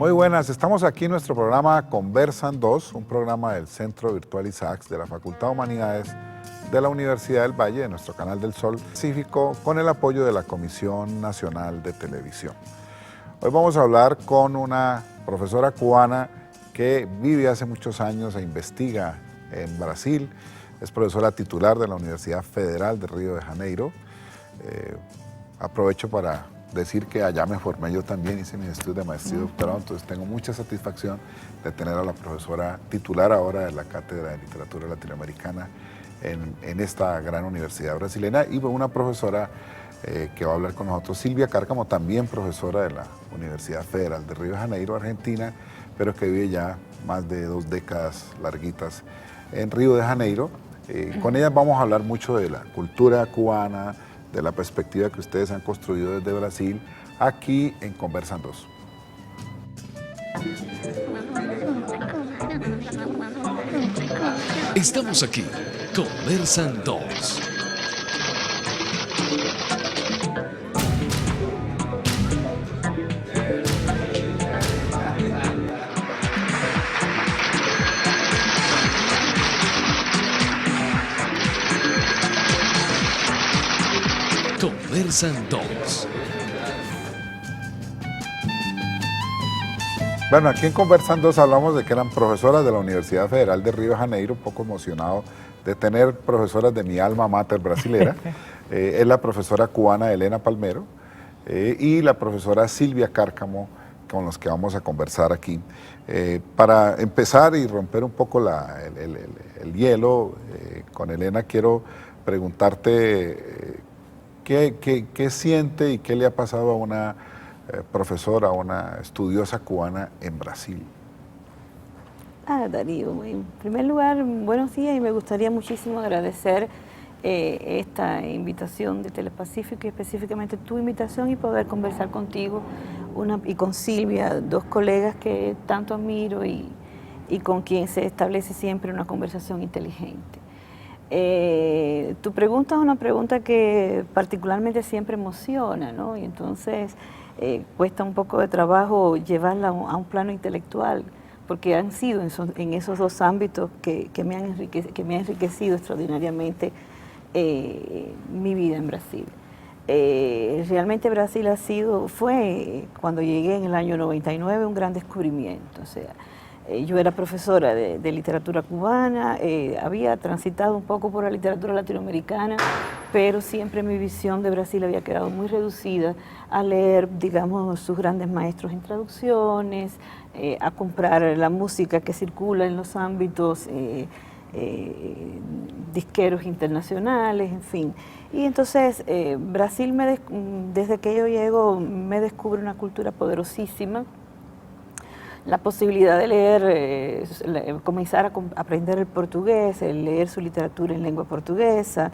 Muy buenas, estamos aquí en nuestro programa Conversan 2, un programa del Centro Virtual ISACS de la Facultad de Humanidades de la Universidad del Valle, de nuestro canal del Sol específico, con el apoyo de la Comisión Nacional de Televisión. Hoy vamos a hablar con una profesora cubana que vive hace muchos años e investiga en Brasil. Es profesora titular de la Universidad Federal de Río de Janeiro. Aprovecho para decir que allá me formé yo también, hice mis estudios de maestría y doctorado, entonces tengo mucha satisfacción de tener a la profesora titular ahora de la Cátedra de Literatura Latinoamericana en esta gran universidad brasileña, y una profesora que va a hablar con nosotros, Silvia Cárcamo, también profesora de la Universidad Federal de Río de Janeiro, Argentina, pero que vive ya más de 2 décadas larguitas en Río de Janeiro. Con ella vamos a hablar mucho de la cultura cubana, de la perspectiva que ustedes han construido desde Brasil, aquí en Conversan 2. Estamos aquí, Conversan 2. Conversan 2. Bueno, aquí en Conversan 2 hablamos de que eran profesoras de la Universidad Federal de Río de Janeiro, un poco emocionado de tener profesoras de mi alma mater brasilera. Es la profesora cubana Elena Palmero y la profesora Silvia Cárcamo, con los que vamos a conversar aquí. Para empezar y romper un poco el hielo, con Elena quiero preguntarte ¿qué siente y qué le ha pasado a una profesora, a una estudiosa cubana en Brasil? Darío, en primer lugar, buenos días, y me gustaría muchísimo agradecer esta invitación de Telepacífico, y específicamente tu invitación, y poder conversar contigo y con Silvia, 2 colegas que tanto admiro y con quien se establece siempre una conversación inteligente. Tu pregunta es una pregunta que particularmente siempre emociona, ¿no? Y entonces cuesta un poco de trabajo llevarla a un plano intelectual, porque han sido en esos 2 ámbitos que me han enriquecido extraordinariamente mi vida en Brasil. Realmente Brasil fue, cuando llegué en el año 99, un gran descubrimiento. O sea, yo era profesora de literatura cubana, había transitado un poco por la literatura latinoamericana, pero siempre mi visión de Brasil había quedado muy reducida a leer, digamos, sus grandes maestros en traducciones, a comprar la música que circula en los ámbitos disqueros internacionales, en fin. Y entonces Brasil, desde que yo llego, me descubre una cultura poderosísima. La posibilidad de leer, comenzar a aprender el portugués, leer su literatura en lengua portuguesa,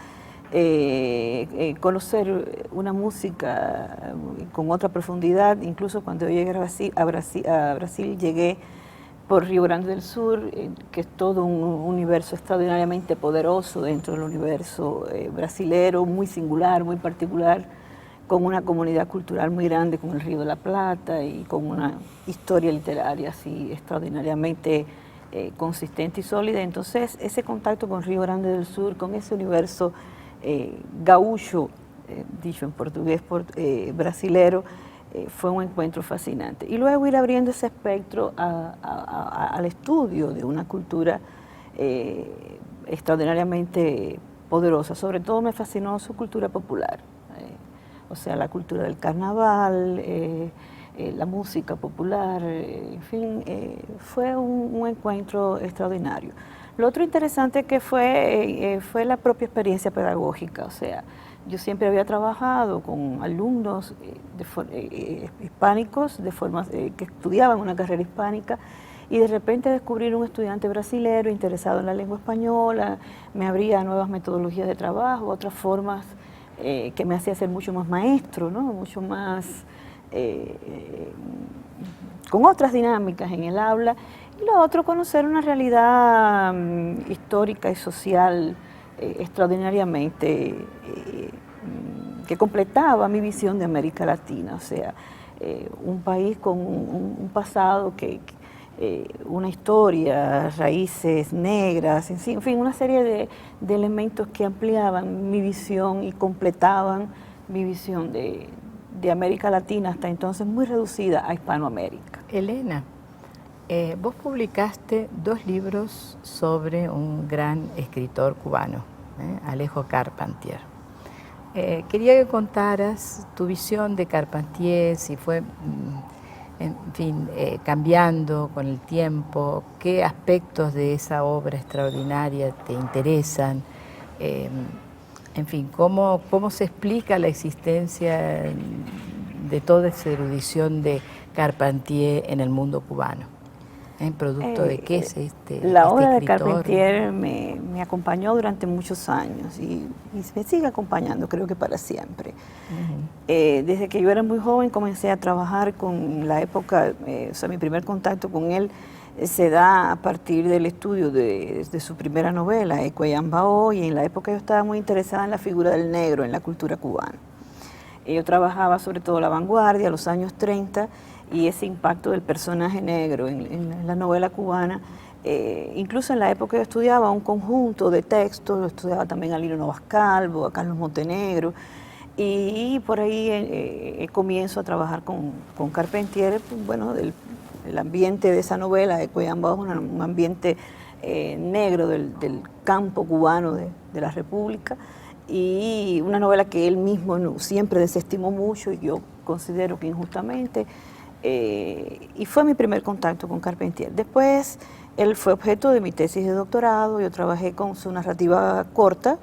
conocer una música con otra profundidad. Incluso cuando yo llegué a Brasil llegué por Río Grande del Sur, que es todo un universo extraordinariamente poderoso dentro del universo brasilero, muy singular, muy particular, con una comunidad cultural muy grande, con el Río de la Plata y con una historia literaria así extraordinariamente consistente y sólida. Entonces, ese contacto con Río Grande del Sur, con ese universo gaúcho, dicho en portugués, brasilero, fue un encuentro fascinante. Y luego ir abriendo ese espectro al estudio de una cultura extraordinariamente poderosa. Sobre todo me fascinó su cultura popular. O sea, la cultura del carnaval, la música popular, en fin, fue un encuentro extraordinario. Lo otro interesante que fue la propia experiencia pedagógica. O sea, yo siempre había trabajado con alumnos hispánicos que estudiaban una carrera hispánica, y de repente descubrir un estudiante brasilero interesado en la lengua española me abría nuevas metodologías de trabajo, otras formas que me hacía ser mucho más maestro, ¿no? Mucho más, con otras dinámicas en el aula. Y lo otro, conocer una realidad histórica y social extraordinariamente que completaba mi visión de América Latina. O sea, un país con un pasado una historia, raíces negras, en fin, una serie de elementos que ampliaban mi visión y completaban mi visión de América Latina, hasta entonces muy reducida a Hispanoamérica. Elena, vos publicaste 2 libros sobre un gran escritor cubano, Alejo Carpentier. Quería que contaras tu visión de Carpentier, si fue, en fin, cambiando con el tiempo, qué aspectos de esa obra extraordinaria te interesan, en fin, cómo se explica la existencia de toda esa erudición de Carpentier en el mundo cubano. ¿Producto de qué es la obra de escritor? Carpentier me acompañó durante muchos años y me sigue acompañando, creo que para siempre. Desde que yo era muy joven comencé a trabajar con la época, o sea, mi primer contacto con él se da a partir del estudio de su primera novela, Ecuayambao, y en la época yo estaba muy interesada en la figura del negro en la cultura cubana. Yo trabajaba sobre todo la vanguardia, los años 30, y ese impacto del personaje negro en la novela cubana. Incluso en la época yo estudiaba un conjunto de textos, lo estudiaba también a Lino Novas Calvo, a Carlos Montenegro, y por ahí comienzo a trabajar con Carpentier, bueno, el ambiente de esa novela, Ecuayambao, es un ambiente negro del campo cubano de la República, y una novela que él mismo siempre desestimó mucho y yo considero que injustamente, y fue mi primer contacto con Carpentier. Después él fue objeto de mi tesis de doctorado, yo trabajé con su narrativa corta,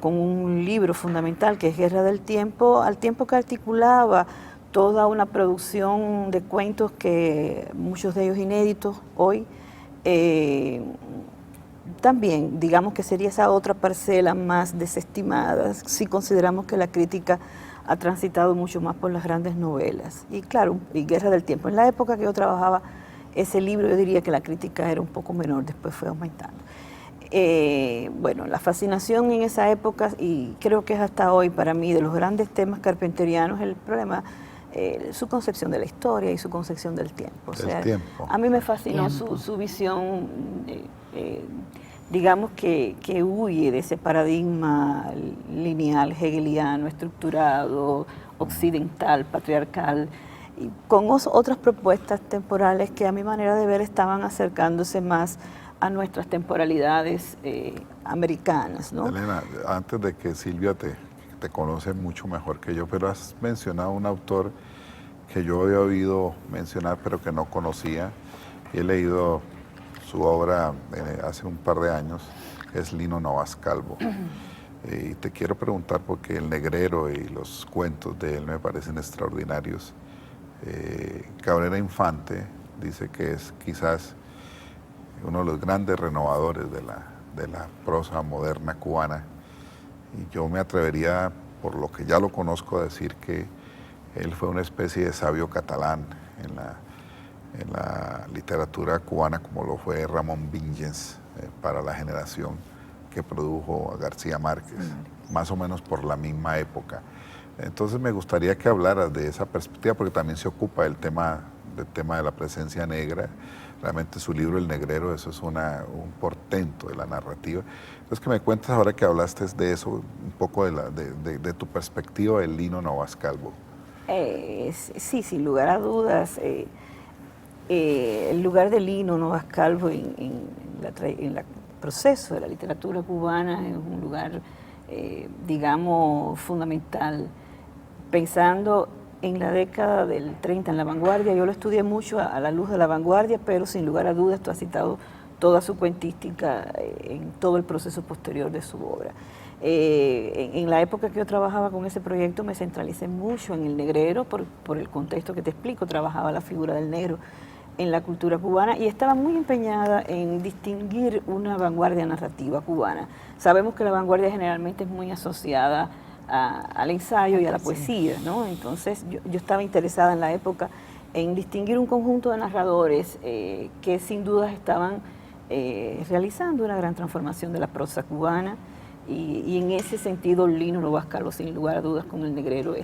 con un libro fundamental que es Guerra del Tiempo, al tiempo que articulaba toda una producción de cuentos que muchos de ellos inéditos hoy, también digamos que sería esa otra parcela más desestimada si consideramos que la crítica ha transitado mucho más por las grandes novelas. Y claro, y Guerra del Tiempo. En la época que yo trabajaba ese libro, yo diría que la crítica era un poco menor, después fue aumentando. Bueno, la fascinación en esa época, y creo que es hasta hoy para mí, de los grandes temas carpenterianos, el problema, su concepción de la historia y su concepción del tiempo. O sea, tiempo. A mí me fascinó su visión, digamos que huye de ese paradigma lineal, hegeliano, estructurado, occidental, patriarcal, y con otras propuestas temporales que a mi manera de ver estaban acercándose más a nuestras temporalidades americanas, ¿no? Elena, antes de que Silvia te conoce mucho mejor que yo, pero has mencionado un autor que yo había oído mencionar pero que no conocía, y he leído su obra hace un par de años, es Lino Novas Calvo. Y te quiero preguntar porque El Negrero y los cuentos de él me parecen extraordinarios. Cabrera Infante dice que es quizás uno de los grandes renovadores de la prosa moderna cubana, y yo me atrevería, por lo que ya lo conozco, a decir que él fue una especie de sabio catalán en la literatura cubana, como lo fue Ramón Vinges para la generación que produjo a García Márquez, más o menos por la misma época. Entonces me gustaría que hablaras de esa perspectiva, porque también se ocupa del tema de la presencia negra. Realmente su libro El Negrero, eso es un portento de la narrativa. Entonces que me cuentes, ahora que hablaste de eso, un poco de tu perspectiva del Lino Novas Calvo. Sí, sin lugar a dudas. El lugar de Lino Novas Calvo en el proceso de la literatura cubana es un lugar, digamos, fundamental. Pensando en la década del 30, en la vanguardia, yo lo estudié mucho a la luz de la vanguardia, pero sin lugar a dudas tú has citado toda su cuentística en todo el proceso posterior de su obra. En la época que yo trabajaba con ese proyecto me centralicé mucho en El Negrero, por el contexto que te explico, trabajaba la figura del negro en la cultura cubana y estaba muy empeñada en distinguir una vanguardia narrativa cubana. Sabemos que la vanguardia generalmente es muy asociada al ensayo y a la poesía, ¿no? Entonces yo estaba interesada en la época en distinguir un conjunto de narradores que sin dudas estaban realizando una gran transformación de la prosa cubana, y en ese sentido Lino Novas Calvo, sin lugar a dudas, con El Negrero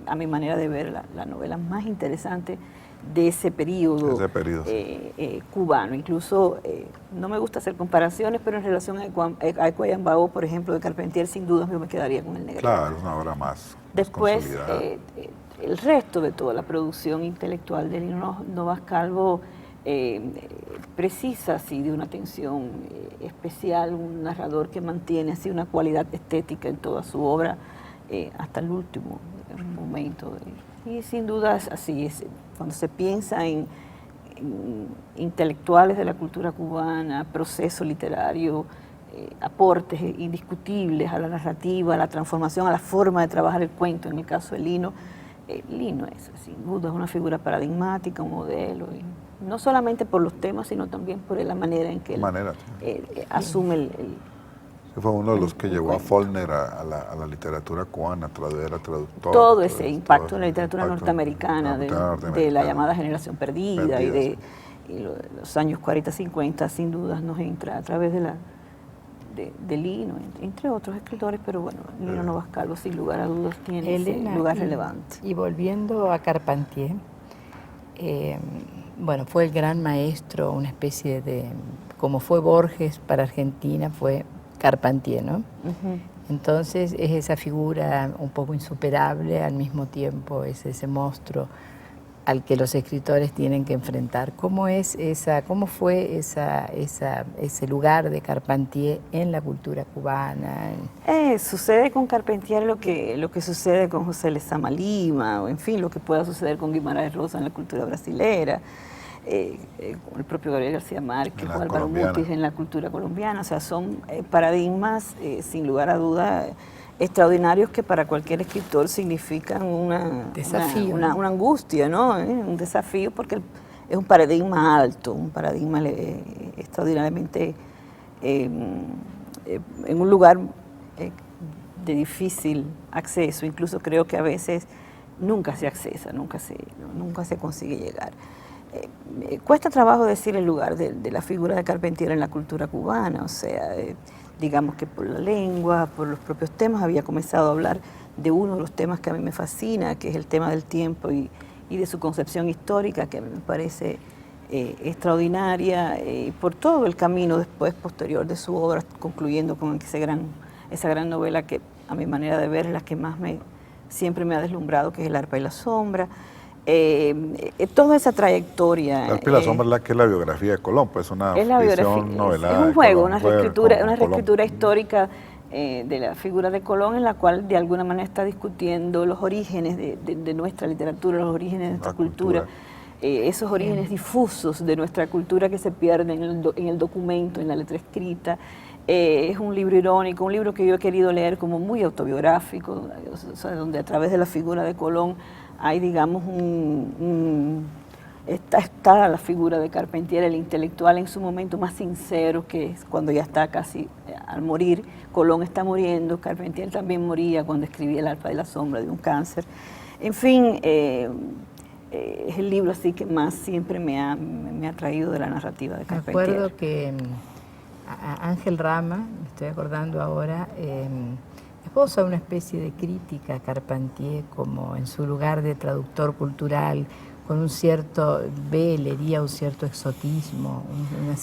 a mi manera de ver, la novela más interesante de ese periodo, cubano. Incluso no me gusta hacer comparaciones, pero en relación a Ecuayambao, por ejemplo, de Carpentier, sin duda yo me quedaría con El Negrero. Claro, es una obra más Después, consolidada. el resto de toda la producción intelectual de Lino Novas Calvo precisa así de una atención especial, un narrador que mantiene así una cualidad estética en toda su obra hasta el último momento. Y sin duda así es, cuando se piensa en intelectuales de la cultura cubana, proceso literario, aportes indiscutibles a la narrativa, a la transformación, a la forma de trabajar el cuento, en el caso de Lino, Lino es sin duda una figura paradigmática, un modelo, y no solamente por los temas, sino también por la manera en que él asume el fue uno de los que llevó a Faulkner a la literatura cubana, era traductor. Todo ese impacto en la literatura norteamericana, de la llamada generación perdida y de los años 40-50, sin duda nos entra a través de Lino, entre otros escritores, pero bueno, Lino Novas Calvo sin lugar a dudas tiene ese lugar relevante. Y volviendo a Carpentier, bueno, fue el gran maestro, una especie de, como fue Borges para Argentina, fue Carpentier, ¿no? Entonces es esa figura un poco insuperable, al mismo tiempo es ese monstruo al que los escritores tienen que enfrentar. ¿Cómo fue ese lugar de Carpentier en la cultura cubana? Sucede con Carpentier lo que sucede con José Lezama Lima, o en fin, lo que pueda suceder con Guimarães Rosa en la cultura brasilera, con el propio Gabriel García Márquez, con Álvaro Mutis en la cultura colombiana. O sea, son paradigmas, sin lugar a duda, extraordinarios que para cualquier escritor significan una angustia, ¿no? Un desafío, porque es un paradigma alto, un paradigma extraordinariamente en un lugar de difícil acceso. Incluso creo que a veces nunca se accesa, nunca se consigue llegar. Cuesta trabajo decir el lugar de la figura de Carpentier en la cultura cubana, o sea, digamos que por la lengua, por los propios temas. Había comenzado a hablar de uno de los temas que a mí me fascina, que es el tema del tiempo y de su concepción histórica, que a mí me parece extraordinaria, por todo el camino después posterior de su obra, concluyendo con esa gran novela que a mi manera de ver es la que más siempre me ha deslumbrado, que es El arpa y la sombra. Toda esa trayectoria. El arpa y la sombra es la que es la biografía de Colón, pues una ficción novelada. Es un juego, una reescritura histórica de la figura de Colón, en la cual de alguna manera está discutiendo los orígenes de nuestra literatura, los orígenes de nuestra cultura. Esos orígenes difusos de nuestra cultura que se pierden en el documento, en la letra escrita. Es un libro irónico, un libro que yo he querido leer como muy autobiográfico, o sea, donde a través de la figura de Colón hay, digamos, está la figura de Carpentier, el intelectual en su momento más sincero, que es cuando ya está casi al morir. Colón está muriendo, Carpentier también moría cuando escribía El arpa y la sombra, de un cáncer. En fin, es el libro así que más siempre me ha atraído de la narrativa de Carpentier. Me acuerdo que a Ángel Rama, me estoy acordando ahora, esposa una especie de crítica a Carpentier como en su lugar de traductor cultural, con un cierto, leería un cierto exotismo, una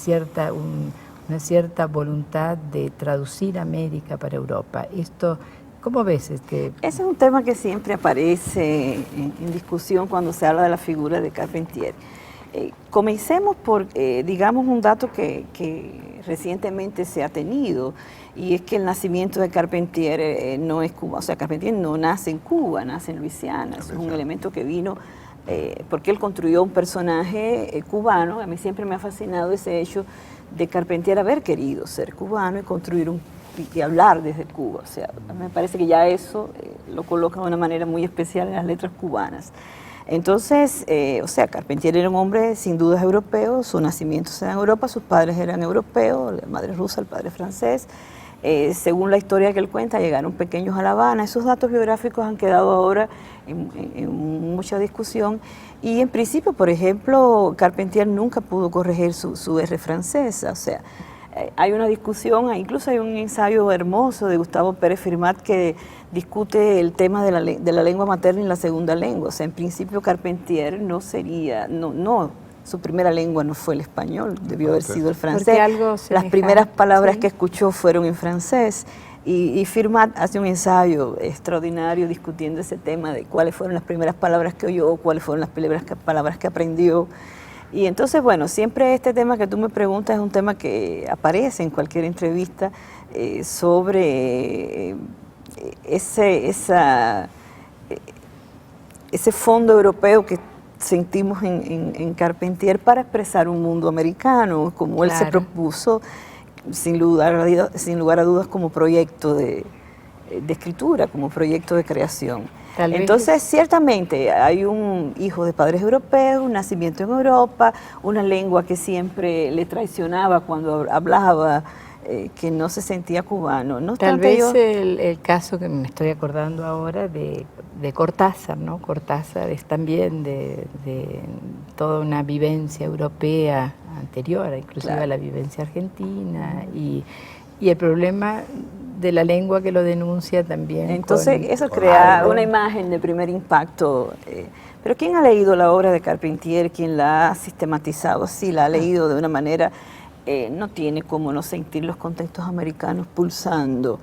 cierta voluntad de traducir América para Europa. Esto, ¿cómo ves? Ese es un tema que siempre aparece en discusión cuando se habla de la figura de Carpentier. Comencemos por, digamos, un dato que recientemente se ha tenido, y es que el nacimiento de Carpentier no es Cuba. O sea, Carpentier no nace en Cuba, nace en Luisiana. Es un elemento que vino porque él construyó un personaje cubano. A mí siempre me ha fascinado ese hecho de Carpentier haber querido ser cubano y construir y hablar desde Cuba. O sea, me parece que ya eso lo coloca de una manera muy especial en las letras cubanas. Entonces, o sea, Carpentier era un hombre sin dudas europeo, su nacimiento se da en Europa, sus padres eran europeos, la madre rusa, el padre francés. Según la historia que él cuenta, llegaron pequeños a La Habana. Esos datos biográficos han quedado ahora en mucha discusión. Y en principio, por ejemplo, Carpentier nunca pudo corregir su R francesa. O sea, Hay una discusión, incluso hay un ensayo hermoso de Gustavo Pérez Firmat que discute el tema de la lengua materna y la segunda lengua. O sea, en principio Carpentier no sería, su primera lengua no fue el español, debió haber sido el francés. Las primeras palabras que escuchó fueron en francés. Y Firmat hace un ensayo extraordinario discutiendo ese tema de cuáles fueron las primeras palabras que oyó, cuáles fueron las primeras palabras que aprendió. Y entonces, bueno, siempre este tema que tú me preguntas es un tema que aparece en cualquier entrevista sobre ese fondo europeo que sentimos en Carpentier para expresar un mundo americano, como él se propuso, sin lugar a dudas, como proyecto de escritura, como proyecto de creación. Entonces, ciertamente, hay un hijo de padres europeos, un nacimiento en Europa, una lengua que siempre le traicionaba cuando hablaba, que no se sentía cubano. No Tal vez el caso que me estoy acordando ahora de Cortázar, ¿no? Cortázar es también de toda una vivencia europea anterior, inclusive a la vivencia argentina, y el problema de la lengua que lo denuncia también. Entonces eso crea una imagen de primer impacto. Pero ¿quién ha leído la obra de Carpentier? ¿Quién la ha sistematizado? Sí, la ha leído de una manera... no tiene como no sentir los contextos americanos pulsando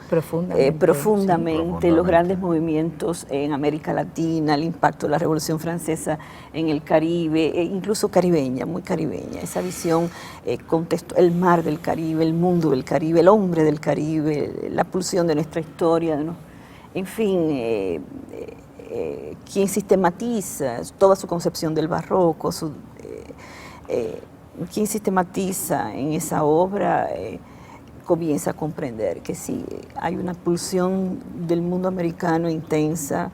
profundamente los grandes movimientos en América Latina, el impacto de la Revolución Francesa en el Caribe, incluso caribeña, muy caribeña, esa visión, el mar del Caribe, el mundo del Caribe, el hombre del Caribe, la pulsión de nuestra historia, ¿no? En fin, quien sistematiza toda su concepción del barroco, quien sistematiza en esa obra comienza a comprender que sí, hay una pulsión del mundo americano intensa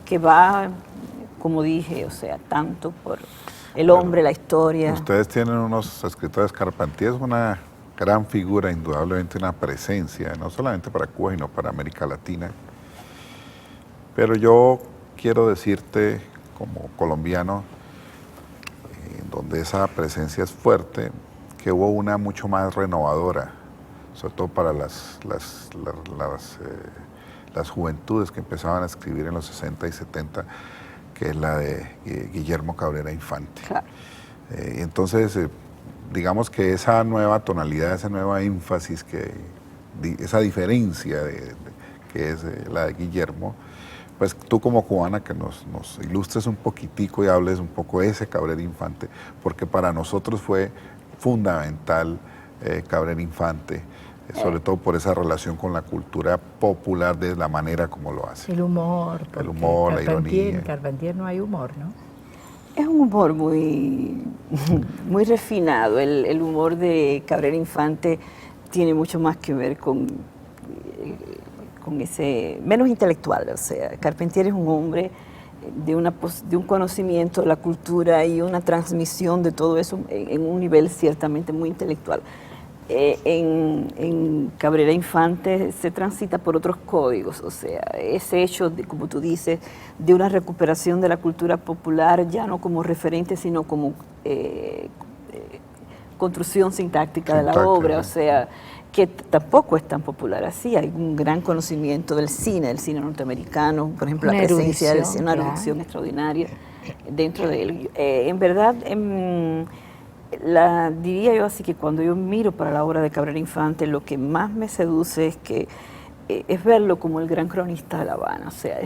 que va, como dije, o sea, tanto por el hombre, la historia. Ustedes tienen unos escritores. Carpentier es una gran figura, indudablemente una presencia, no solamente para Cuba, sino para América Latina. Pero yo quiero decirte, como colombiano, donde esa presencia es fuerte, que hubo una mucho más renovadora, sobre todo para las juventudes que empezaban a escribir en los 60 y 70, que es la de Guillermo Cabrera Infante. Claro. Entonces, digamos que esa nueva tonalidad, ese nuevo énfasis, esa diferencia que es la de Guillermo, pues tú como cubana que nos ilustres un poquitico y hables un poco de ese Cabrera Infante, porque para nosotros fue fundamental Cabrera Infante, sobre todo por esa relación con la cultura popular, de la manera como lo hace. El humor, la ironía. En Carpentier no hay humor, ¿no? Es un humor muy refinado. El humor de Cabrera Infante tiene mucho más que ver con ese, menos intelectual. O sea, Carpentier es un hombre de un conocimiento de la cultura y una transmisión de todo eso en un nivel ciertamente muy intelectual. En Cabrera Infante se transita por otros códigos, o sea, ese hecho, como tú dices, de una recuperación de la cultura popular, ya no como referente, sino como construcción sintáctica de la obra, o sea, que tampoco es tan popular así. Hay un gran conocimiento del cine norteamericano, por ejemplo, la presencia del cine, una erudición extraordinaria dentro de él. En verdad, diría yo así que cuando yo miro para la obra de Cabrera Infante, lo que más me seduce es verlo como el gran cronista de La Habana, o sea,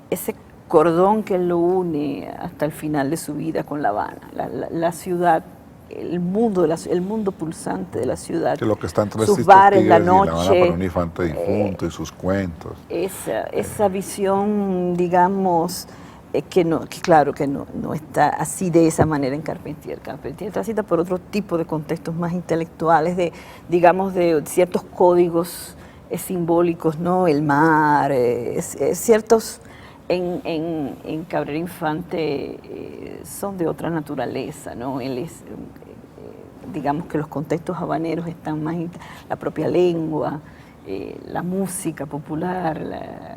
ese cordón que él lo une hasta el final de su vida con La Habana, la ciudad, el mundo pulsante de la ciudad, que lo que está entre sus bares, la noche, La Habana para un infante difunto y sus cuentos. Esa visión, digamos, claro que no está así de esa manera en Carpentier. Carpentier transita por otro tipo de contextos más intelectuales, de ciertos códigos simbólicos, ¿no? El mar, ciertos... En Cabrera Infante son de otra naturaleza, ¿no? Él es, digamos que los contextos habaneros están más, la propia lengua, la música popular,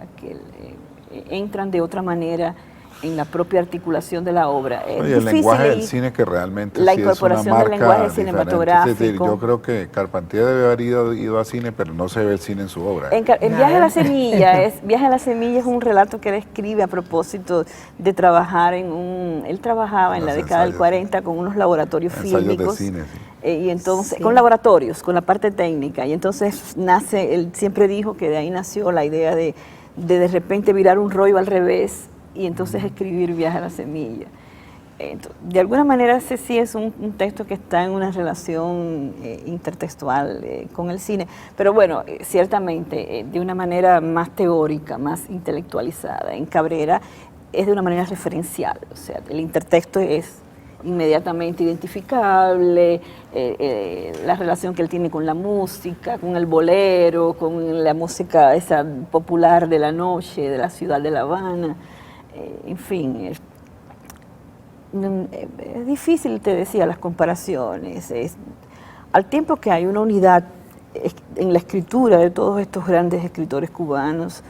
entran de otra manera en la propia articulación de la obra. Y el lenguaje del cine que realmente la sí incorporación es una del marca lenguaje diferente. cinematográfico. Es decir, yo creo que Carpentier debe haber ido a cine, pero no se ve el cine en su obra. En Viaje a la Semilla, Viaje a la Semilla es un relato que él escribe a propósito de trabajar él trabajaba en la década del 40 con unos laboratorios fílmicos. De cine, sí. Y entonces, con laboratorios, con la parte técnica, y entonces él siempre dijo que de ahí nació la idea de repente virar un rollo al revés y entonces escribir Viaje a la Semilla. De alguna manera ese sí es un texto que está en una relación intertextual con el cine, pero bueno, ciertamente de una manera más teórica, más intelectualizada. En Cabrera es de una manera referencial, o sea, el intertexto es inmediatamente identificable, la relación que él tiene con la música, con el bolero, con la música esa popular de la noche, de la ciudad de La Habana, en fin, es difícil, te decía, las comparaciones. Al tiempo que hay una unidad en la escritura de todos estos grandes escritores cubanos,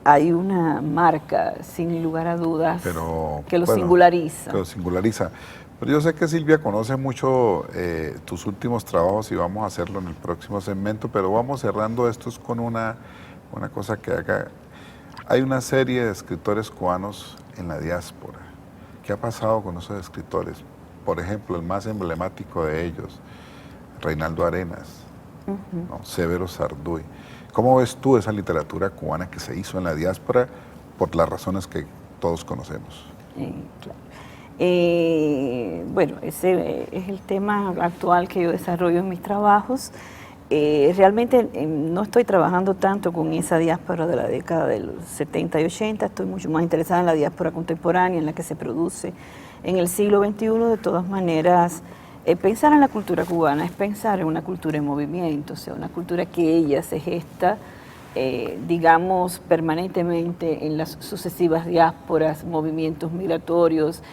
hay una marca, sin lugar a dudas, que lo singulariza. Que lo singulariza. Pero yo sé que Silvia conoce mucho tus últimos trabajos y vamos a hacerlo en el próximo segmento, pero vamos cerrando estos con una cosa que haga. Hay una serie de escritores cubanos en la diáspora. ¿Qué ha pasado con esos escritores? Por ejemplo, el más emblemático de ellos, Reinaldo Arenas, ¿no? Severo Sarduy. ¿Cómo ves tú esa literatura cubana que se hizo en la diáspora por las razones que todos conocemos? Claro. Bueno, ese es el tema actual que yo desarrollo en mis trabajos. Realmente no estoy trabajando tanto con esa diáspora de la década de los 70 y 80, estoy mucho más interesada en la diáspora contemporánea, en la que se produce en el siglo XXI. De todas maneras, pensar en la cultura cubana es pensar en una cultura en movimiento, o sea, una cultura que ella se gesta, digamos, permanentemente en las sucesivas diásporas, movimientos migratorios.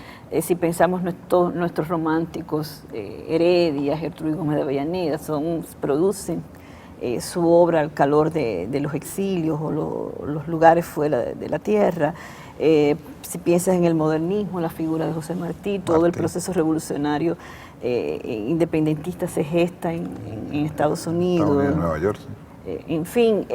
Si pensamos nuestros románticos, Heredia, Gertrudis Gómez de Avellaneda, producen su obra al calor de los exilios o los lugares fuera de la tierra. Si piensas en el modernismo, la figura de José Martí, todo el proceso revolucionario independentista se gesta en Estados Unidos. En Nueva York, sí. En fin,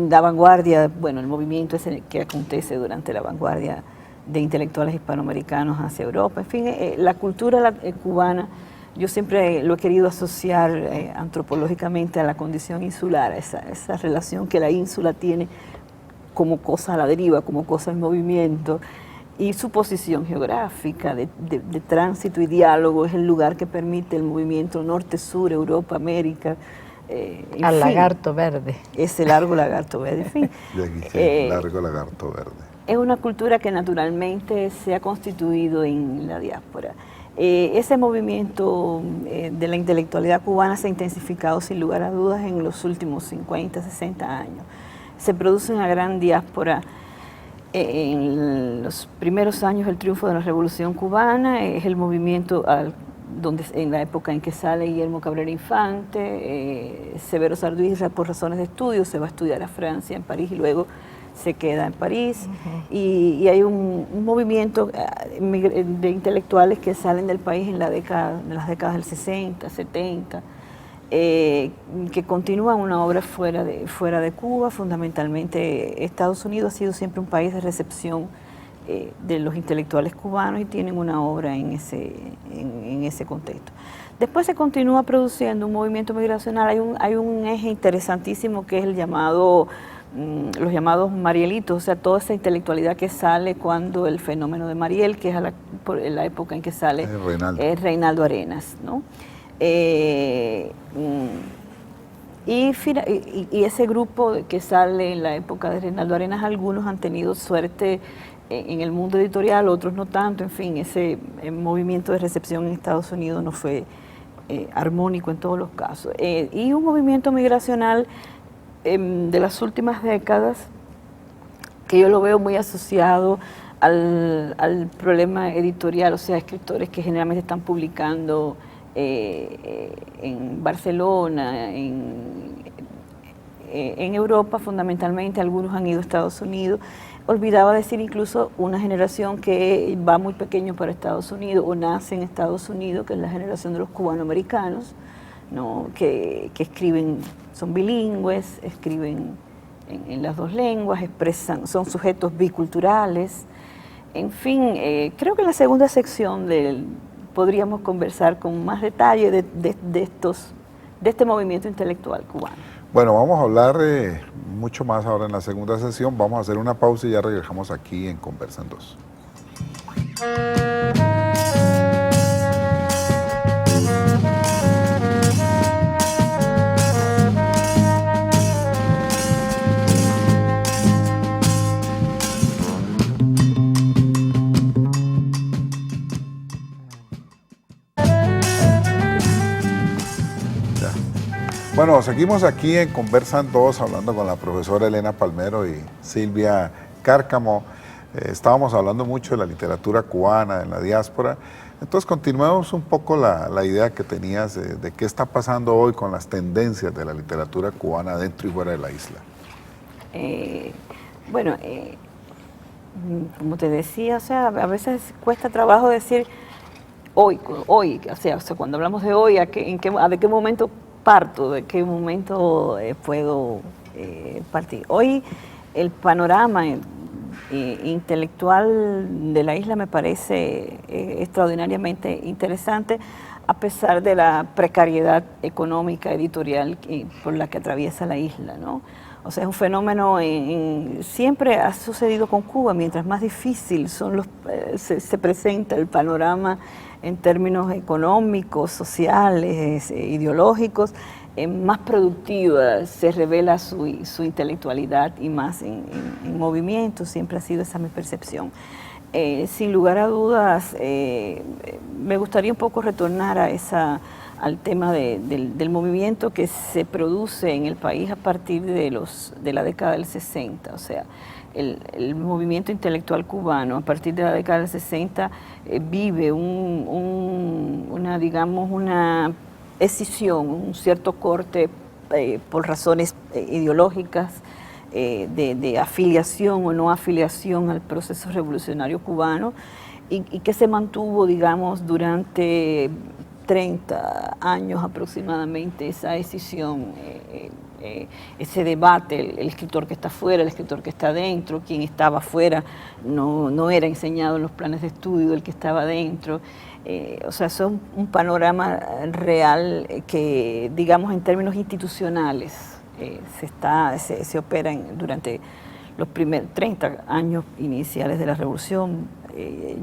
la vanguardia, bueno, el movimiento ese que acontece durante la vanguardia de intelectuales hispanoamericanos hacia Europa, en fin, la cultura cubana, yo siempre lo he querido asociar antropológicamente a la condición insular, esa relación que la ínsula tiene como cosa a la deriva, como cosa en movimiento, y su posición geográfica de tránsito y diálogo es el lugar que permite el movimiento norte-sur, Europa, América. Al lagarto verde. Ese largo lagarto verde, en fin. Largo lagarto verde. Es una cultura que naturalmente se ha constituido en la diáspora. Ese movimiento de la intelectualidad cubana se ha intensificado sin lugar a dudas en los últimos 50, 60 años. Se produce una gran diáspora en los primeros años del triunfo de la Revolución Cubana, es el movimiento en la época en que sale Guillermo Cabrera Infante, Severo Sarduy, por razones de estudio, se va a estudiar a Francia, en París, y luego se queda en París, y hay un movimiento de intelectuales que salen del país en las décadas del 60, 70, que continúan una obra fuera de Cuba. Fundamentalmente Estados Unidos ha sido siempre un país de recepción de los intelectuales cubanos y tienen una obra en ese contexto. Después se continúa produciendo un movimiento migracional, hay un eje interesantísimo que es los llamados Marielitos, o sea, toda esa intelectualidad que sale cuando el fenómeno de Mariel, que es la época en que sale Reinaldo Arenas, ¿no? Y ese grupo que sale en la época de Reinaldo Arenas, algunos han tenido suerte en el mundo editorial, otros no tanto, en fin, ese movimiento de recepción en Estados Unidos no fue armónico en todos los casos. Y un movimiento migracional de las últimas décadas, que yo lo veo muy asociado al problema editorial, o sea, escritores que generalmente están publicando en Barcelona, en Europa fundamentalmente, algunos han ido a Estados Unidos. olvidaba decir incluso una generación que va muy pequeño para Estados Unidos o nace en Estados Unidos, que es la generación de los cubanoamericanos, ¿no? que escriben, son bilingües, escriben en las dos lenguas, son sujetos biculturales. En fin, creo que en la segunda sección podríamos conversar con más detalle de este movimiento intelectual cubano. Bueno, vamos a hablar mucho más ahora en la segunda sesión. Vamos a hacer una pausa y ya regresamos aquí en Conversan 2. Bueno, seguimos aquí en Conversan 2 hablando con la profesora Elena Palmero y Silvia Cárcamo. Estábamos hablando mucho de la literatura cubana, de la diáspora. Entonces continuemos un poco la idea que tenías de qué está pasando hoy con las tendencias de la literatura cubana dentro y fuera de la isla. Como te decía, o sea, a veces cuesta trabajo decir hoy, o sea, cuando hablamos de hoy, ¿de qué momento parto, de qué momento puedo partir? Hoy el panorama intelectual de la isla me parece extraordinariamente interesante, a pesar de la precariedad económica editorial por la que atraviesa la isla, ¿no? O sea, es un fenómeno, siempre ha sucedido con Cuba, mientras más difícil se presenta el panorama en términos económicos, sociales, ideológicos, más productiva se revela su intelectualidad y más en movimiento. Siempre ha sido esa mi percepción. Sin lugar a dudas, me gustaría un poco retornar al tema del movimiento que se produce en el país a partir de la década del 60, o sea, el movimiento intelectual cubano a partir de la década del 60 vive una escisión, un cierto corte por razones ideológicas, de afiliación o no afiliación al proceso revolucionario cubano y que se mantuvo, digamos, durante 30 años aproximadamente esa escisión, ese debate, el escritor que está afuera, el escritor que está adentro, quien estaba afuera no era enseñado en los planes de estudio del que adentro adentro. O sea, es un panorama real que, digamos, en términos institucionales, se opera durante los primeros 30 años iniciales de la revolución.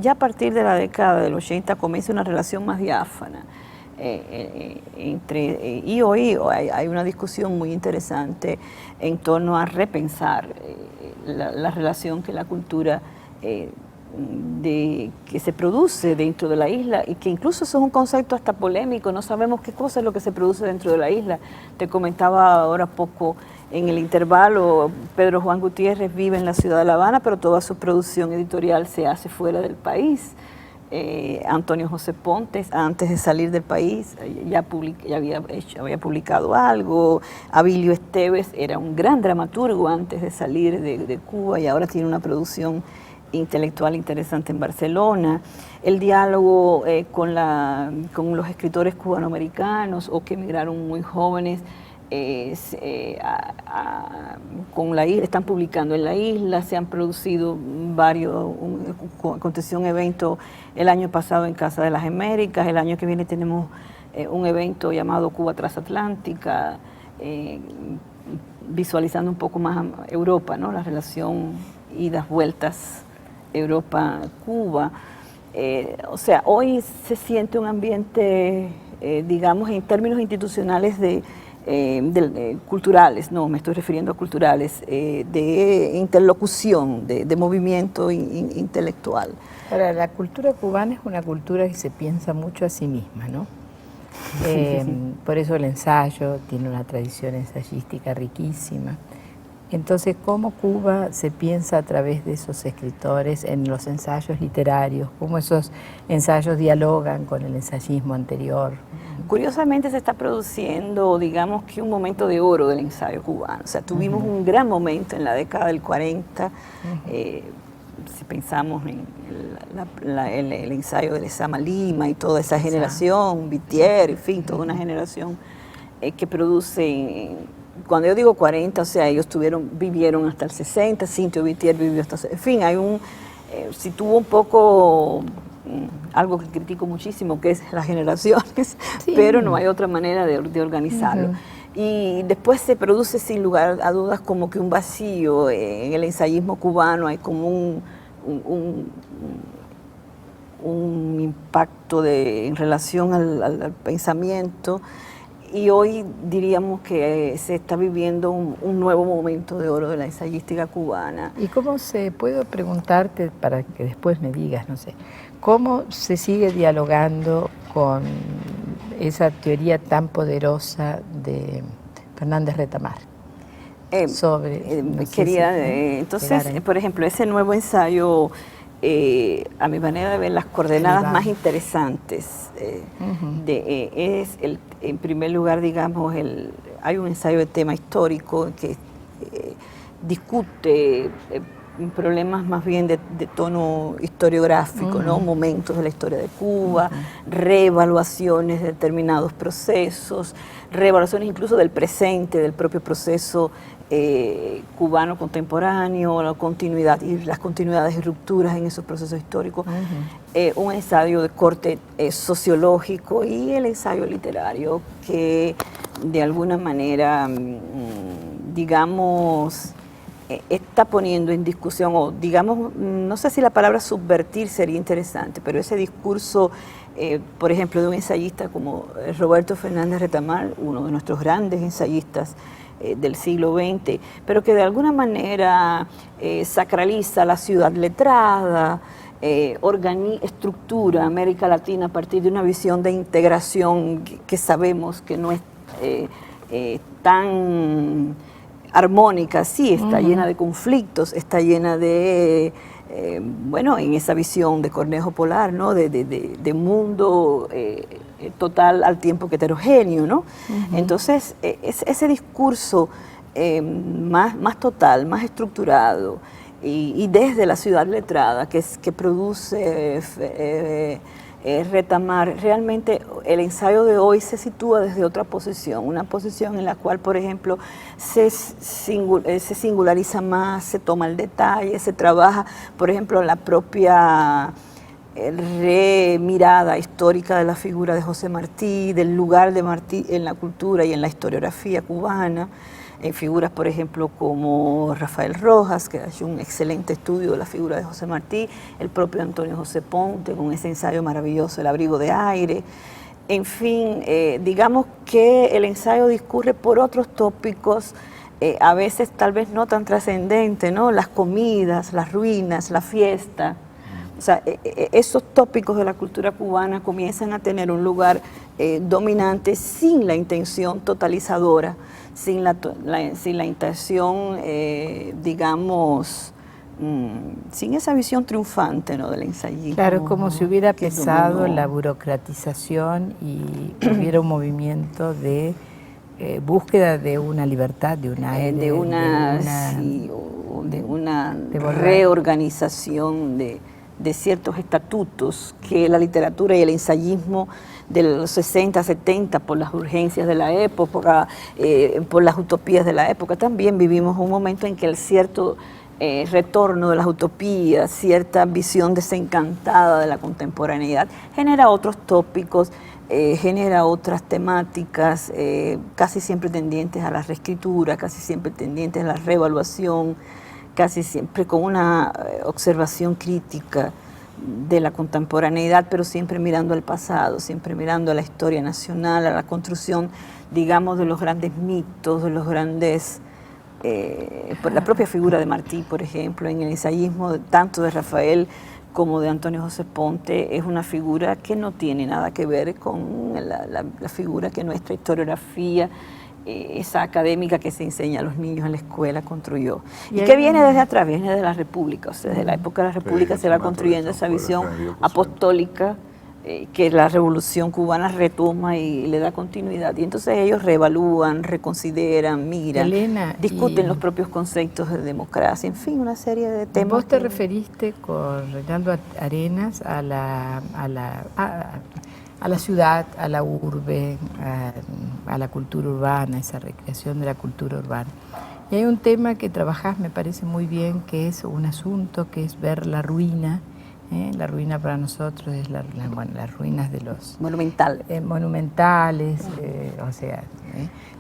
Ya a partir de la década del 80 comienza una relación más diáfana y hoy hay una discusión muy interesante en torno a repensar la relación que la cultura que se produce dentro de la isla, y que incluso eso es un concepto hasta polémico, no sabemos qué cosa es lo que se produce dentro de la isla. Te comentaba ahora poco en el intervalo, Pedro Juan Gutiérrez vive en la ciudad de La Habana, pero toda su producción editorial se hace fuera del país. Antonio José Pontes, antes de salir del país, ya había publicado algo. Abilio Esteves era un gran dramaturgo antes de salir de Cuba y ahora tiene una producción intelectual interesante en Barcelona. El diálogo con los escritores cubanoamericanos o que emigraron muy jóvenes con la isla, están publicando en la isla. Se han producido aconteció un evento el año pasado en Casa de las Américas. El año que viene tenemos un evento llamado Cuba Transatlántica, visualizando un poco más Europa, ¿no? La relación idas, vueltas, Europa-Cuba. O sea, hoy se siente un ambiente, digamos, en términos institucionales culturales, no, me estoy refiriendo a culturales, de interlocución, de movimiento intelectual. Ahora, la cultura cubana es una cultura que se piensa mucho a sí misma, ¿no? Por eso el ensayo tiene una tradición ensayística riquísima. Entonces, ¿cómo Cuba se piensa a través de esos escritores en los ensayos literarios? ¿Cómo esos ensayos dialogan con el ensayismo anterior? Curiosamente se está produciendo, digamos que un momento de oro del ensayo cubano. O sea, tuvimos un gran momento en la década del 40, si pensamos en el ensayo de Lezama Lima y toda esa generación, Vitier, en fin, toda una generación que produce, cuando yo digo 40, o sea, ellos vivieron hasta el 60, Cintio Vitier vivió hasta, en fin, si tuvo un poco algo que critico muchísimo, que es las generaciones, pero no hay otra manera de organizarlo. Y después se produce sin lugar a dudas como que un vacío en el ensayismo cubano, hay como un impacto en relación al pensamiento, y hoy diríamos que se está viviendo un nuevo momento de oro de la ensayística cubana. ¿Y cómo puedo preguntarte, para que después me digas, no sé, cómo se sigue dialogando con esa teoría tan poderosa de Fernández Retamar? Entonces, por ejemplo, ese nuevo ensayo, a mi manera de ver, las coordenadas más interesantes en primer lugar, digamos, hay un ensayo de tema histórico que discute problemas más bien de tono historiográfico, ¿no? Momentos de la historia de Cuba, reevaluaciones de determinados procesos, reevaluaciones incluso del presente, del propio proceso cubano contemporáneo, la continuidad y las continuidades y rupturas en esos procesos históricos, un ensayo de corte sociológico y el ensayo literario que de alguna manera, digamos, está poniendo en discusión, o digamos, no sé si la palabra subvertir sería interesante, pero ese discurso, por ejemplo, de un ensayista como Roberto Fernández Retamar, uno de nuestros grandes ensayistas del siglo XX, pero que de alguna manera sacraliza la ciudad letrada, estructura América Latina a partir de una visión de integración que sabemos que no es tan armónica, sí, está llena de conflictos, está llena de, bueno, en esa visión de Cornejo Polar, ¿no? de mundo total al tiempo que heterogéneo, ¿no? Entonces, ese discurso más total, más estructurado, y desde la ciudad letrada que produce Retamar, realmente el ensayo de hoy se sitúa desde otra posición, una posición en la cual, por ejemplo, se singulariza más, se toma el detalle, se trabaja, por ejemplo, la propia remirada histórica de la figura de José Martí, del lugar de Martí en la cultura y en la historiografía cubana, en figuras, por ejemplo, como Rafael Rojas, que ha hecho un excelente estudio de la figura de José Martí, el propio Antonio José Ponte, con ese ensayo maravilloso, El abrigo de aire. En fin, digamos que el ensayo discurre por otros tópicos, a veces tal vez no tan trascendentes, ¿no? Las comidas, las ruinas, la fiesta. O sea, esos tópicos de la cultura cubana comienzan a tener un lugar dominante sin la intención totalizadora, sin la intención, digamos, sin esa visión triunfante, ¿no? Del ensayismo. Claro, como si hubiera pesado la burocratización y hubiera un movimiento de búsqueda de una libertad, de un aire, de una reorganización de ciertos estatutos que la literatura y el ensayismo de los 60, 70, por las urgencias de la época, por las utopías de la época, también vivimos un momento en que el cierto retorno de las utopías, cierta visión desencantada de la contemporaneidad, genera otros tópicos, genera otras temáticas, casi siempre tendientes a la reescritura, casi siempre tendientes a la reevaluación, casi siempre con una observación crítica de la contemporaneidad, pero siempre mirando al pasado, siempre mirando a la historia nacional, a la construcción, digamos, de los grandes mitos, de los grandes, por la propia figura de Martí, por ejemplo, en el ensayismo tanto de Rafael como de Antonio José Ponte, es una figura que no tiene nada que ver con la figura que nuestra historiografía, esa académica que se enseña a los niños en la escuela, construyó. Y que viene desde atrás, viene de la República, o sea, desde la época de la República se va construyendo esa visión apostólica que la revolución cubana retoma y le da continuidad. Y entonces ellos reevalúan, reconsideran, miran, Elena, discuten los propios conceptos de democracia, en fin, una serie de temas. Vos te referiste con Reinaldo Arenas a la ciudad, a la urbe, a la cultura urbana, esa recreación de la cultura urbana. Y hay un tema que trabajás, me parece muy bien, que es un asunto que es ver la ruina. La ruina para nosotros es las ruinas de los monumentales, o sea,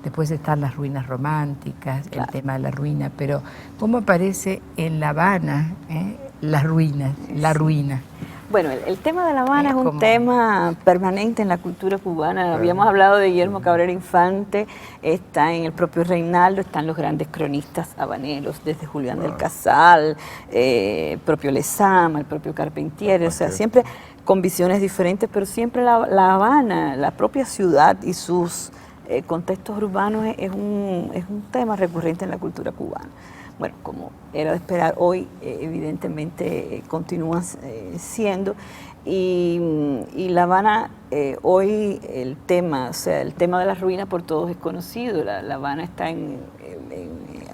después están las ruinas románticas, claro, el tema de la ruina, pero ¿cómo aparece en La Habana las ruinas, la ruina? Bueno, el tema de La Habana es un tema permanente en la cultura cubana. Habíamos hablado de Guillermo Cabrera Infante, está en el propio Reinaldo, están los grandes cronistas habaneros, desde Julián del Casal, el propio Lezama, el propio Carpentier, o sea, siempre con visiones diferentes, pero siempre La Habana, la propia ciudad y sus contextos urbanos es un tema recurrente en la cultura cubana. Bueno, como era de esperar, hoy evidentemente continúa siendo, y La Habana hoy el tema, o sea, el tema de la ruina por todos es conocido. La Habana está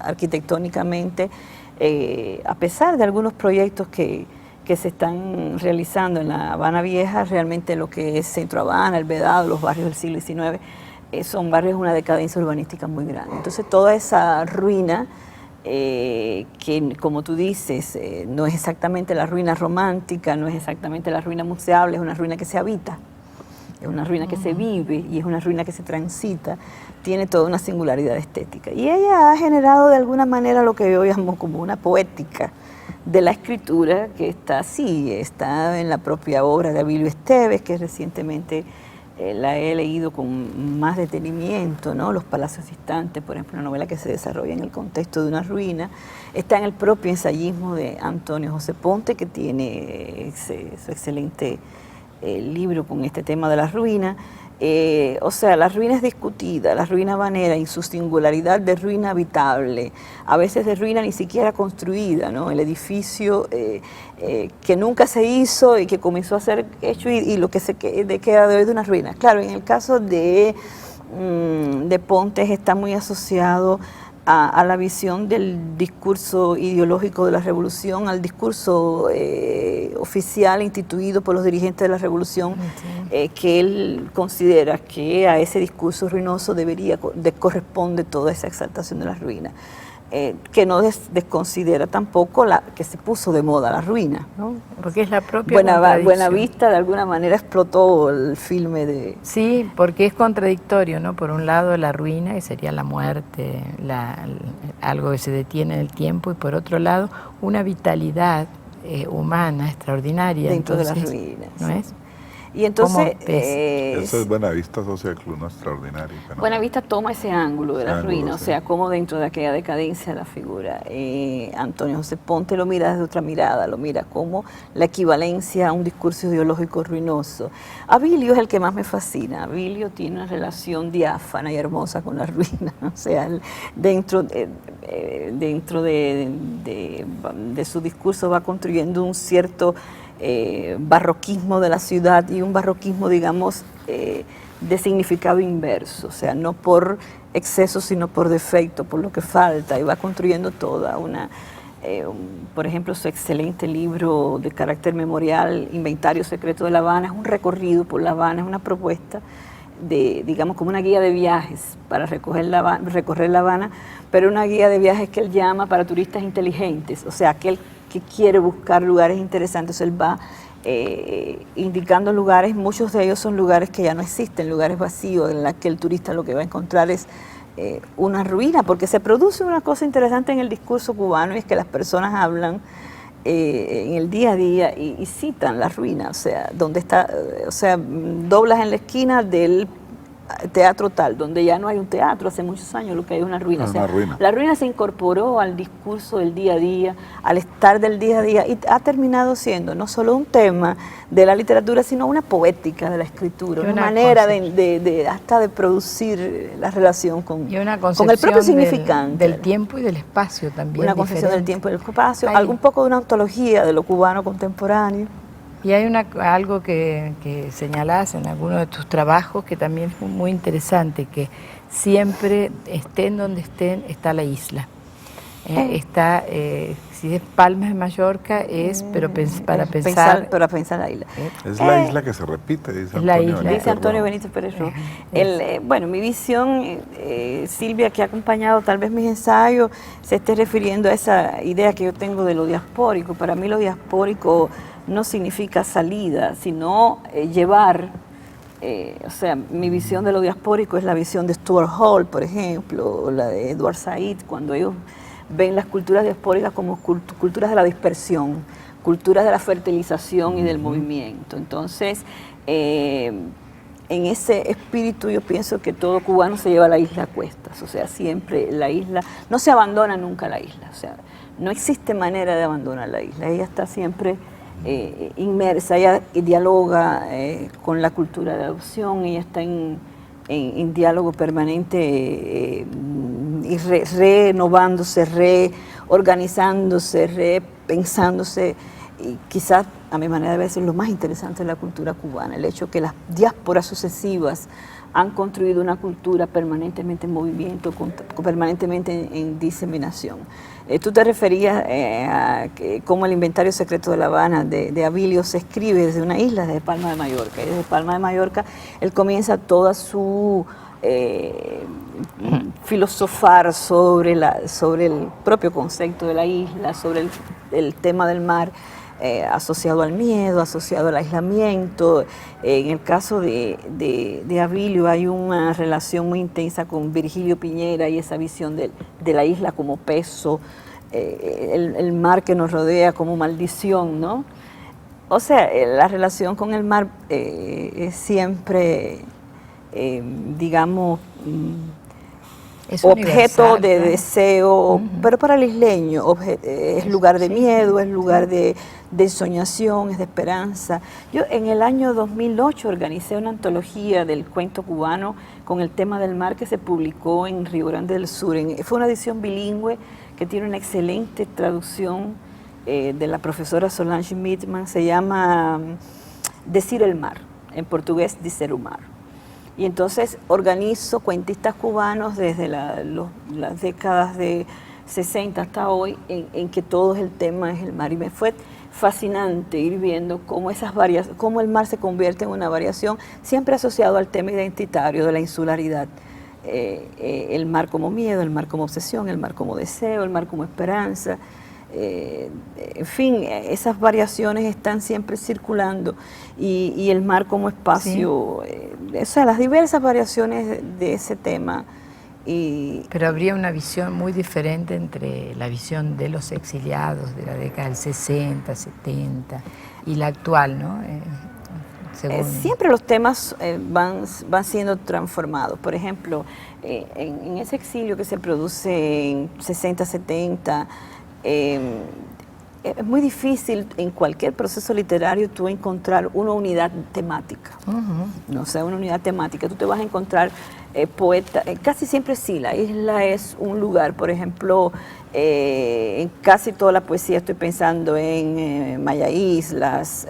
arquitectónicamente, a pesar de algunos proyectos que se están realizando en la Habana Vieja, realmente lo que es Centro Habana, El Vedado, los barrios del siglo XIX, son barrios de una decadencia urbanística muy grande. Entonces toda esa ruina, que como tú dices, no es exactamente la ruina romántica, no es exactamente la ruina museable, es una ruina que se habita, es una ruina que se vive y es una ruina que se transita, tiene toda una singularidad estética. Y ella ha generado de alguna manera lo que yo llamo como una poética de la escritura, que está así, está en la propia obra de Abilio Esteves, que recientemente la he leído con más detenimiento, ¿no? Los Palacios Distantes, por ejemplo, una novela que se desarrolla en el contexto de una ruina. Está en el propio ensayismo de Antonio José Ponte, que tiene su excelente libro con este tema de la ruina. O sea, la ruina es discutida, la ruina habanera y su singularidad de ruina habitable, a veces de ruina ni siquiera construida, ¿no? El edificio que nunca se hizo y que comenzó a ser hecho y lo que queda de hoy de una ruina. Claro, en el caso de Pontes está muy asociado a la visión del discurso ideológico de la revolución, al discurso oficial instituido por los dirigentes de la revolución, que él considera que a ese discurso ruinoso corresponde toda esa exaltación de la ruina. Que no desconsidera tampoco que se puso de moda la ruina, ¿no? Porque es la propia Buenavista de alguna manera explotó el filme de... Sí, porque es contradictorio, ¿no? Por un lado la ruina, que sería la muerte, algo que se detiene en el tiempo, y por otro lado una vitalidad humana extraordinaria. Dentro de las ruinas. ¿No es? Y entonces... eso es Buenavista Social Club, ¿no? Extraordinario. Buenavista toma ese ángulo de la ruina, o sea, como dentro de aquella decadencia la figura. Antonio José Ponte lo mira desde otra mirada, lo mira como la equivalencia a un discurso ideológico ruinoso. Abilio es el que más me fascina. Abilio tiene una relación diáfana y hermosa con la ruina, o sea, dentro de su discurso va construyendo un cierto barroquismo de la ciudad y un barroquismo, digamos, de significado inverso, o sea, no por exceso, sino por defecto, por lo que falta, y va construyendo toda una, por ejemplo, su excelente libro de carácter memorial, Inventario Secreto de La Habana, es un recorrido por La Habana, es una propuesta de, digamos, como una guía de viajes para recorrer La Habana, pero una guía de viajes que él llama para turistas inteligentes, o sea, aquel que quiere buscar lugares interesantes. Él va indicando lugares, muchos de ellos son lugares que ya no existen, lugares vacíos, en los que el turista lo que va a encontrar es una ruina, porque se produce una cosa interesante en el discurso cubano, y es que las personas hablan en el día a día y citan la ruina, o sea, donde está, o sea, doblas en la esquina del teatro tal, donde ya no hay un teatro, hace muchos años lo que hay es una ruina. Es o sea, una ruina. La ruina se incorporó al discurso del día a día, al estar del día a día, y ha terminado siendo no solo un tema de la literatura, sino una poética de la escritura, una manera hasta de producir la relación con el propio significante. Del tiempo y del espacio también. Una concepción del tiempo y del espacio, algo un poco de una ontología de lo cubano contemporáneo. Y hay algo que señalás en alguno de tus trabajos que también es muy interesante, que siempre, estén donde estén, está la isla. Está, si es Palmas de Mallorca, es para pensar la isla. Es la isla que se repite, dice Antonio Benítez Pérez Rojo. Bueno, mi visión, Silvia, que ha acompañado tal vez mis ensayos, se esté refiriendo a esa idea que yo tengo de lo diaspórico. Para mí lo diaspórico no significa salida, sino llevar. O sea, mi visión de lo diaspórico es la visión de Stuart Hall, por ejemplo, o la de Edward Said, cuando ellos ven las culturas diaspóricas como culturas de la dispersión, culturas de la fertilización y del movimiento. Entonces, en ese espíritu yo pienso que todo cubano se lleva a la isla a cuestas, o sea, siempre la isla, no se abandona nunca la isla, o sea, no existe manera de abandonar la isla, ella está siempre inmersa, ella dialoga con la cultura de adopción, ella está en diálogo permanente y renovándose, reorganizándose, repensándose, y quizás a mi manera de ver es lo más interesante de la cultura cubana, el hecho que las diásporas sucesivas han construido una cultura permanentemente en movimiento, permanentemente en diseminación. Tú te referías a cómo el inventario secreto de La Habana de Abilio se escribe desde una isla, desde Palma de Mallorca. Y desde Palma de Mallorca él comienza toda su filosofar sobre el propio concepto de la isla, sobre el tema del mar, asociado al miedo, asociado al aislamiento. En el caso de Abilio hay una relación muy intensa con Virgilio Piñera y esa visión de la isla como peso, el mar que nos rodea como maldición, ¿no? O sea, la relación con el mar es siempre, digamos, es objeto universal, de deseo, pero para el isleño es lugar de miedo, es lugar de soñación, es de esperanza. Yo en el año 2008 organicé una antología del cuento cubano con el tema del mar que se publicó en Río Grande del Sur. Fue una edición bilingüe que tiene una excelente traducción de la profesora Solange Mitman, se llama Decir el mar, en portugués Dizer o Mar. Y entonces organizo cuentistas cubanos desde las décadas de 60 hasta hoy, en que todo el tema es el mar. Y me fue fascinante ir viendo cómo cómo el mar se convierte en una variación, siempre asociado al tema identitario de la insularidad. El mar como miedo, el mar como obsesión, el mar como deseo, el mar como esperanza. En fin, esas variaciones están siempre circulando y el mar como espacio, o sea, las diversas variaciones de ese tema. Pero habría una visión muy diferente entre la visión de los exiliados de la década del 60, 70 y la actual, ¿no? Siempre los temas van siendo transformados. Por ejemplo, en ese exilio que se produce en 60, 70, es muy difícil en cualquier proceso literario tú encontrar una unidad temática. No sé, una unidad temática. Tú te vas a encontrar poetas, casi siempre sí, la isla es un lugar. Por ejemplo, en casi toda la poesía estoy pensando en Maya Islas,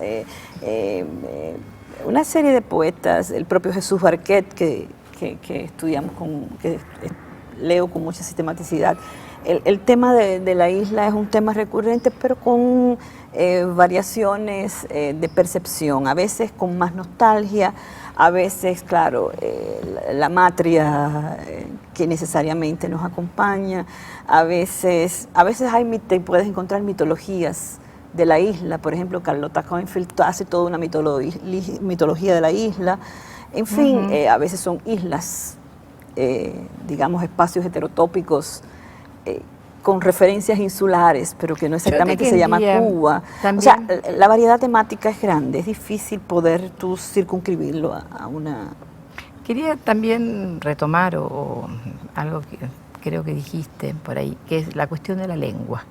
una serie de poetas, el propio Jesús Barquet, que estudiamos, que leo con mucha sistematicidad. El tema de la isla es un tema recurrente, pero con variaciones de percepción, a veces con más nostalgia, a veces, claro, la matria que necesariamente nos acompaña, a veces te puedes encontrar mitologías de la isla. Por ejemplo, Carlota Coenfield hace toda una mitología de la isla. En fin, a veces son islas, digamos, espacios heterotópicos con referencias insulares, pero que no exactamente se llama Cuba. O sea, la variedad temática es grande, es difícil poder tú circunscribirlo a una... Quería también retomar algo que creo que dijiste por ahí, que es la cuestión de la lengua.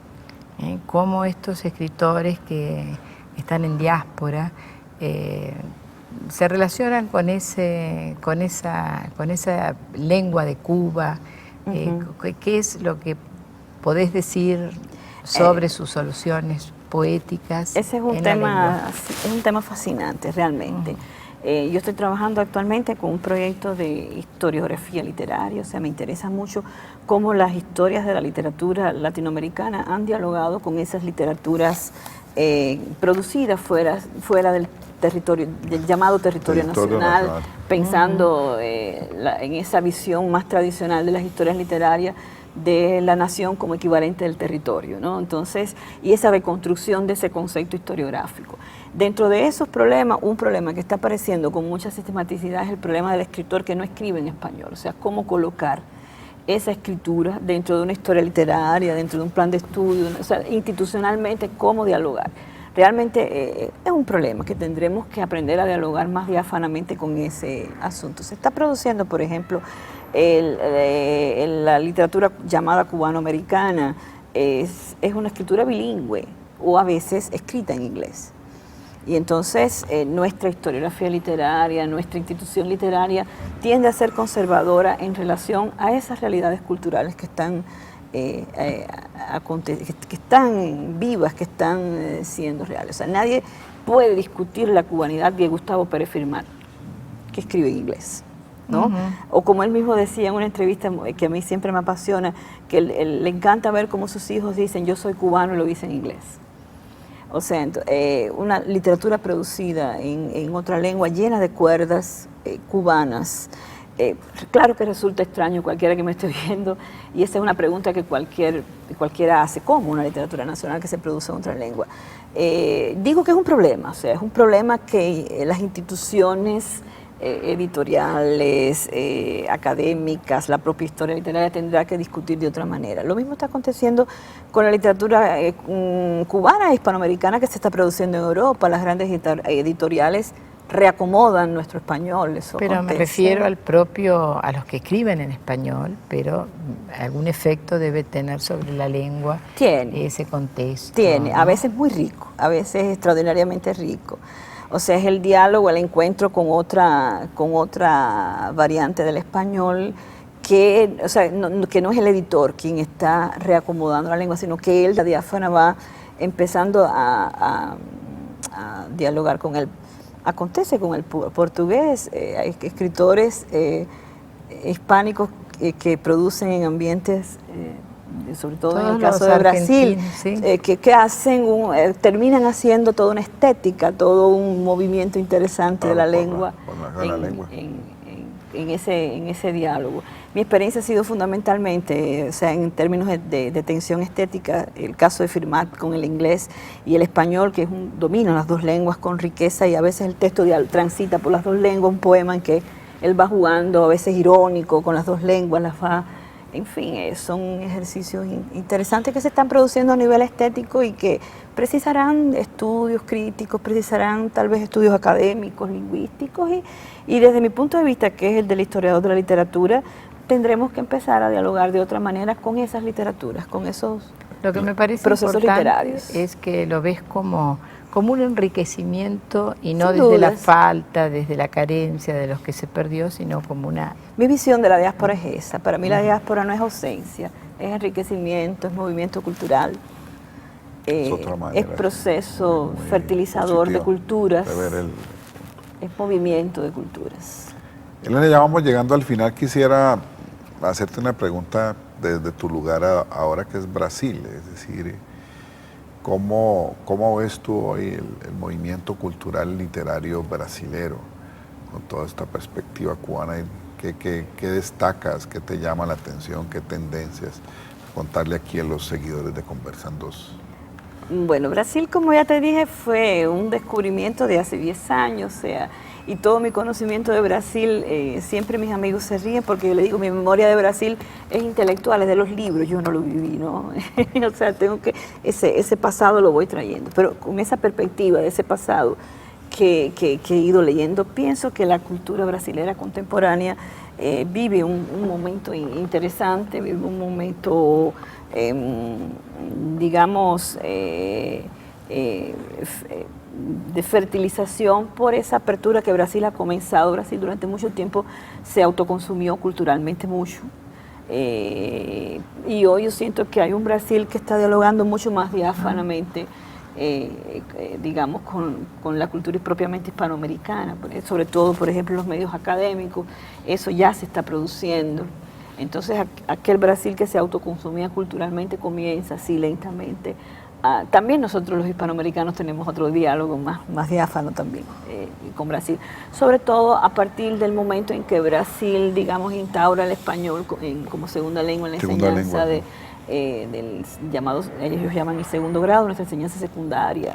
Cómo estos escritores que están en diáspora se relacionan con esa lengua de Cuba. ¿Qué es lo que podés decir sobre sus soluciones poéticas Ese es un en la tema, lengua. es un tema fascinante, realmente. Yo estoy trabajando actualmente con un proyecto de historiografía literaria, o sea, me interesa mucho cómo las historias de la literatura latinoamericana han dialogado con esas literaturas producidas fuera del territorio, del llamado territorio nacional, pensando en esa visión más tradicional de las historias literarias de la nación como equivalente del territorio, ¿no? Entonces, y esa reconstrucción de ese concepto historiográfico. Dentro de esos problemas, un problema que está apareciendo con mucha sistematicidad es el problema del escritor que no escribe en español, o sea, cómo colocar esa escritura dentro de una historia literaria, dentro de un plan de estudio, o sea, institucionalmente, cómo dialogar. Realmente es un problema que tendremos que aprender a dialogar más diáfanamente con ese asunto. Se está produciendo, por ejemplo, la literatura llamada cubanoamericana, es una escritura bilingüe o a veces escrita en inglés. Y entonces nuestra historiografía literaria, nuestra institución literaria tiende a ser conservadora en relación a esas realidades culturales que están que están vivas, que están siendo reales. O sea, nadie puede discutir la cubanidad de Gustavo Pérez Firmat, que escribe en inglés, ¿no? O como él mismo decía en una entrevista que a mí siempre me apasiona, que le encanta ver cómo sus hijos dicen yo soy cubano y lo dicen en inglés. O sea, una literatura producida en otra lengua llena de cuerdas cubanas. Claro que resulta extraño cualquiera que me esté viendo, y esa es una pregunta que cualquiera hace, ¿cómo una literatura nacional que se produce en otra lengua? Digo que es un problema, o sea, es un problema que las instituciones editoriales, académicas, la propia historia literaria tendrá que discutir de otra manera. Lo mismo está aconteciendo con la literatura cubana e hispanoamericana que se está produciendo en Europa. Las grandes editoriales reacomodan nuestro español. Eso pero acontece. me refiero a los que escriben en español, pero algún efecto debe tener sobre la lengua. Tiene. Ese contexto. Tiene, ¿no? a veces muy rico, a veces extraordinariamente rico. O sea, es el diálogo, el encuentro con otra variante del español que, o sea, que no es el editor quien está reacomodando la lengua, sino que él, la diáfana, va empezando a dialogar con él. Acontece con el portugués, hay escritores hispánicos que producen en ambientes, sobre todo en el caso de Brasil, ¿sí? que hacen terminan haciendo toda una estética, todo un movimiento interesante de la lengua en ese diálogo. Mi experiencia ha sido fundamentalmente, o sea, en términos de tensión estética, el caso de Firmat con el inglés y el español, que domina las dos lenguas con riqueza, y a veces el texto transita por las dos lenguas, un poema en que él va jugando, a veces irónico, con las dos lenguas, las va... En fin, son ejercicios interesantes que se están produciendo a nivel estético y que precisarán estudios críticos, precisarán tal vez estudios académicos, lingüísticos, y desde mi punto de vista, que es el del historiador de la literatura, tendremos que empezar a dialogar de otra manera con esas literaturas, con esos Lo que me parece procesos importante literarios. es que lo ves como un enriquecimiento y no Sin desde la dudas. falta, desde la carencia de los que se perdió, sino como una... Mi visión de la diáspora es esa. Para mí la diáspora no es ausencia, es enriquecimiento, es movimiento cultural, es proceso fertilizador de culturas, es movimiento de culturas. Elena, ya vamos llegando al final. Quisiera hacerte una pregunta desde tu lugar ahora, que es Brasil, es decir, ¿cómo ves tú hoy el movimiento cultural literario brasilero con toda esta perspectiva cubana? ¿Qué destacas? ¿Qué te llama la atención? ¿Qué tendencias? Contarle aquí a los seguidores de Conversan 2. Bueno, Brasil, como ya te dije, fue un descubrimiento de hace 10 años, o sea, y todo mi conocimiento de Brasil, siempre mis amigos se ríen porque yo le digo, mi memoria de Brasil es intelectual, es de los libros, yo no lo viví, ¿no? O sea, ese pasado lo voy trayendo, pero con esa perspectiva de ese pasado que he ido leyendo, pienso que la cultura brasilera contemporánea vive un momento interesante, vive un momento, digamos, de fertilización por esa apertura que Brasil ha comenzado. Brasil durante mucho tiempo se autoconsumió culturalmente mucho, y hoy yo siento que hay un Brasil que está dialogando mucho más diáfanamente digamos, con la cultura propiamente hispanoamericana, sobre todo, por ejemplo, los medios académicos, eso ya se está produciendo. Entonces, aquel Brasil que se autoconsumía culturalmente comienza así lentamente. También nosotros los hispanoamericanos tenemos otro diálogo más diáfano también con Brasil, sobre todo a partir del momento en que Brasil, digamos, instaura el español como segunda lengua en la enseñanza del llamado, ellos llaman el segundo grado, nuestra enseñanza secundaria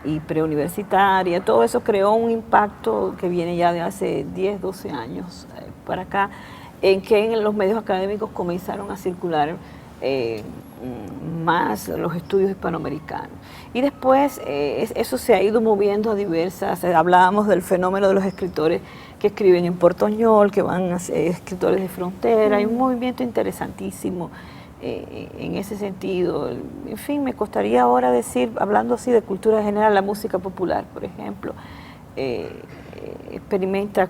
y preuniversitaria. Todo eso creó un impacto que viene ya de hace 10, 12 años para acá, en que en los medios académicos comenzaron a circular más los estudios hispanoamericanos. Y después eso se ha ido moviendo a diversas, hablábamos del fenómeno de los escritores que escriben en portoñol, que van a ser escritores de frontera, hay un movimiento interesantísimo en ese sentido. En fin, me costaría ahora decir, hablando así de cultura general, la música popular, por ejemplo, experimenta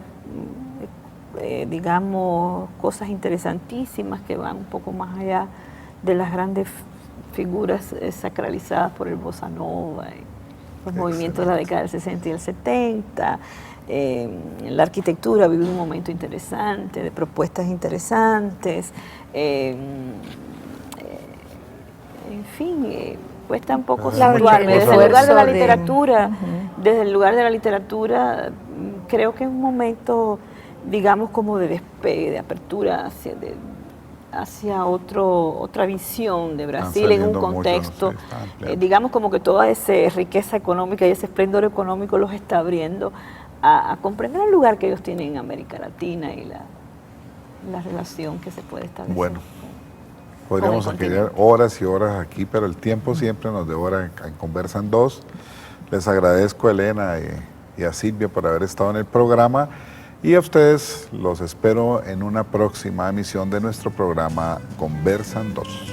digamos, cosas interesantísimas que van un poco más allá de las grandes figuras sacralizadas por el bossa nova, los movimientos de la década del 60 y el 70. La arquitectura vive un momento interesante, de propuestas interesantes. En fin, cuesta un poco situarme. Desde el lugar de la literatura, desde el lugar de la literatura, creo que es un momento, digamos, como de despegue, de apertura hacia otra visión de Brasil en un contexto, digamos, como que toda esa riqueza económica y ese esplendor económico los está abriendo a comprender el lugar que ellos tienen en América Latina y la relación que se puede establecer. Bueno, podríamos quedar horas y horas aquí, pero el tiempo siempre nos devora en Conversan 2. Les agradezco a Elena y a Silvia por haber estado en el programa. Y a ustedes los espero en una próxima emisión de nuestro programa Conversan 2.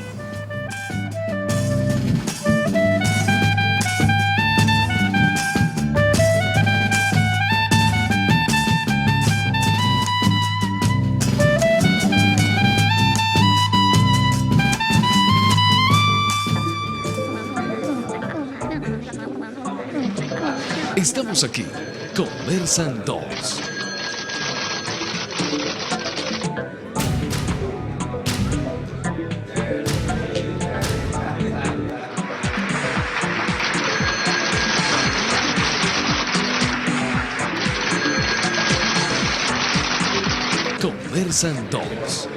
Estamos aquí, Conversan 2. Conversan 2.